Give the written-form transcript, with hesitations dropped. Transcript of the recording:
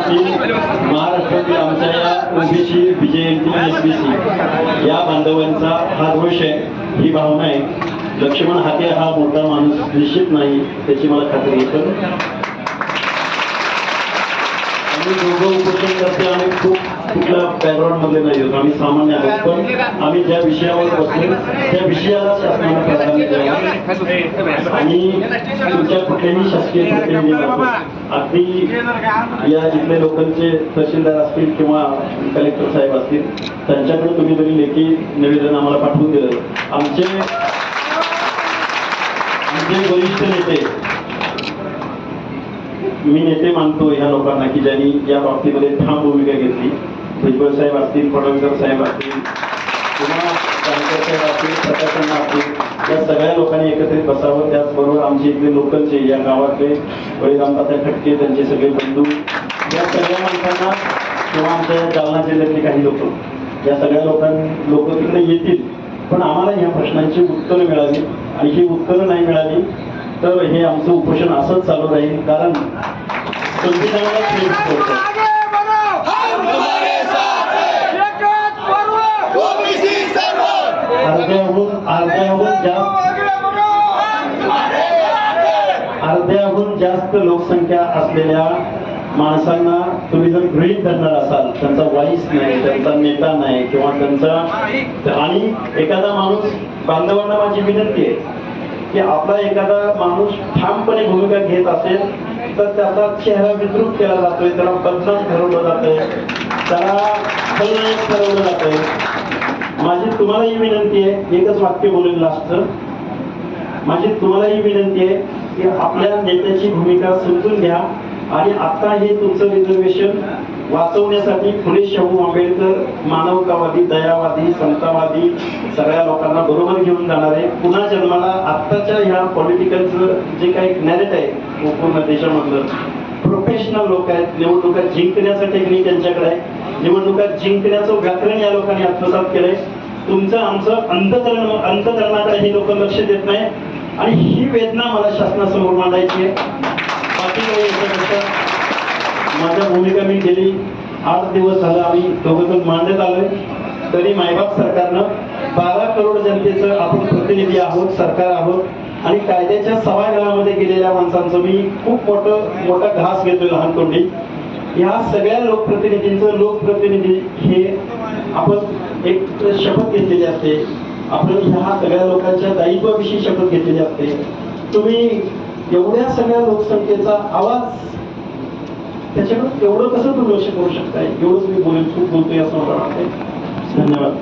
महाराष्ट्रातील आमच्या या ओबीसी बीजेएमटी एसबीसी या बांधवांचा हा रोष आहे, ही भावना आहे. लक्ष्मण हाके हा मोठा माणूस निश्चित नाही, त्याची मला खात्री आहे. आम्ही दोघं उपोषण करते आणि खूप कुठल्या बॅकग्राऊंड मध्ये नाही होतो, आम्ही सामान्य आहोत. पण आम्ही ज्या विषयावर बसलो त्या विषयाला शासनाने प्राधान्य द्यावं आणि तुमच्या कुठल्याही शासकीय प्रतिनिधींना अगदी या इथले लोकांचे तहसीलदार असतील किंवा कलेक्टर साहेब असतील त्यांच्याकडे तुम्ही जरी लेखी निवेदन आम्हाला पाठवून दिलं, आमचे वरिष्ठ नेते, मी नेते मानतो ह्या लोकांना की ज्यांनी या बाबतीमध्ये ठाम भूमिका घेतली, भुजबळ साहेब असतील, फडणवीस साहेब असतील किंवा जानकर साहेब असतील, प्रशासन असतील, या सगळ्या लोकांनी एकत्रित बसावं. त्याचबरोबर आमचे इथले लोकलचे या गावातले बळीरामदादा खटके, त्यांचे सगळे बंधू, या सगळ्या माणसांना किंवा आमच्या जालना जिल्ह्यातले काही लोक, या सगळ्या लोक तिकडे येतील. पण आम्हाला ह्या प्रश्नांची उत्तरं मिळावी आणि ही उत्तरं नाही मिळाली तर हे आमचं उपोषण असंच चालू राहील. कारण संविधानाला अर्ध्याहून जास्त लोकसंख्या असलेल्या माणसांना तुम्ही जर गृहीत धरणार असाल, त्यांचा वाईस नाही, त्यांचा नेता नाही किंवा त्यांचा, आणि एखादा माणूस, बांधवांना माझी विनंती आहे की आपला एखादा माणूस ठामपणे भूमिका घेत असेल तर त्याचा चेहरा विद्रूप केला जातोय, त्याला बदनाम ठरवलं जातंय, त्याला खलनायक ठरवलं जातंय. माझी तुम्हालाही विनंती आहे, एकच वाक्य बोलेल लास्टचं, माझी तुम्हालाही विनंती आहे की आपल्या नेत्याची भूमिका समजून घ्या आणि आता हे तुमचं रिझर्वेशन वाचवण्यासाठी फुले शाहू आंबेडकर मानवतावादी, दयावादी, समतावादी सगळ्या लोकांना बरोबर घेऊन जाणार आहे. पुन्हा जन्माला आत्ताच्या ह्या पॉलिटिकलचं जे काही नॅरेट आहे पूर्ण देशामधलं, प्रोफेशनल लोक आहेत, निवडणुका जिंकण्याचं टेक्निक त्यांच्याकडे आहे, निवडणुका जिंकण्याचं व्याकरण या लोकांनी आत्मसात केलंय. तुमचं आमचं अंतकरणाकडे हे लोक लक्ष देत नाही आणि ही वेदना मला शासनासमोर मांडायची आहे. बाकी काही याच्यापेक्षा माझ्या भूमिका मी गेली 8 दिवस झालं आम्ही दोघं मांडत आलोय. तरी मायबाप सरकारनं 12 करोड जनतेचं आपण प्रतिनिधी आहोत, सरकार आहोत आणि कायद्याच्या सभागृहामध्ये गेलेल्या माणसांचं मी खूप मोठा घास घेतोय लहान तोंडी. ह्या सगळ्या लोकप्रतिनिधींचं, लोकप्रतिनिधी हे आपण एक शपथ घेतलेली असते, आपण ह्या सगळ्या लोकांच्या दायित्वाविषयी शपथ घेतलेली असते. तुम्ही एवढ्या सगळ्या लोकसंख्येचा आवाज त्याच्याकडे एवढं कसं दुर्लक्ष करू शकताय? एवढंच मी बोलेल, खूप बोलतोय असं मला वाटतंय. धन्यवाद.